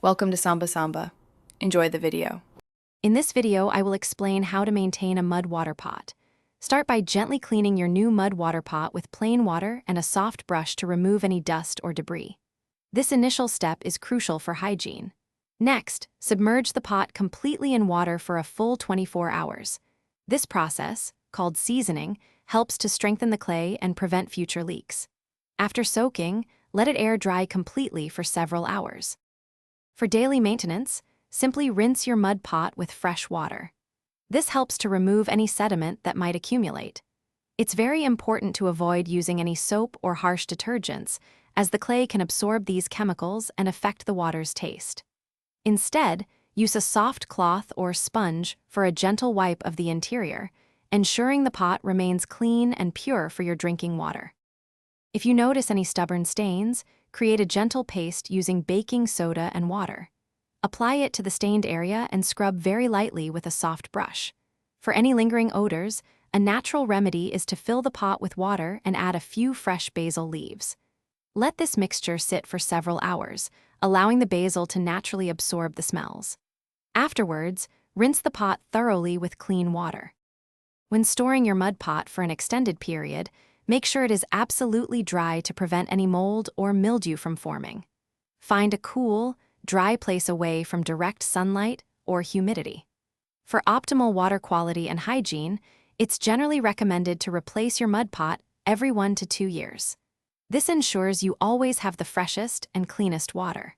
Welcome to Samba Samba. Enjoy the video. In this video, I will explain how to maintain a mud water pot. Start by gently cleaning your new mud water pot with plain water and a soft brush to remove any dust or debris. This initial step is crucial for hygiene. Next, submerge the pot completely in water for a full 24 hours. This process, called seasoning, helps to strengthen the clay and prevent future leaks. After soaking, let it air dry completely for several hours. For daily maintenance, simply rinse your mud pot with fresh water. This helps to remove any sediment that might accumulate. It's very important to avoid using any soap or harsh detergents, as the clay can absorb these chemicals and affect the water's taste. Instead, use a soft cloth or sponge for a gentle wipe of the interior, ensuring the pot remains clean and pure for your drinking water. If you notice any stubborn stains, create a gentle paste using baking soda and water. Apply it to the stained area and scrub very lightly with a soft brush. For any lingering odors, a natural remedy is to fill the pot with water and add a few fresh basil leaves. Let this mixture sit for several hours, allowing the basil to naturally absorb the smells. Afterwards, rinse the pot thoroughly with clean water. When storing your mud pot for an extended period, make sure it is absolutely dry to prevent any mold or mildew from forming. Find a cool, dry place away from direct sunlight or humidity. For optimal water quality and hygiene, it's generally recommended to replace your mud pot every 1 to 2 years. This ensures you always have the freshest and cleanest water.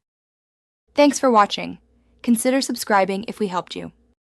Thanks for watching. Consider subscribing if we helped you.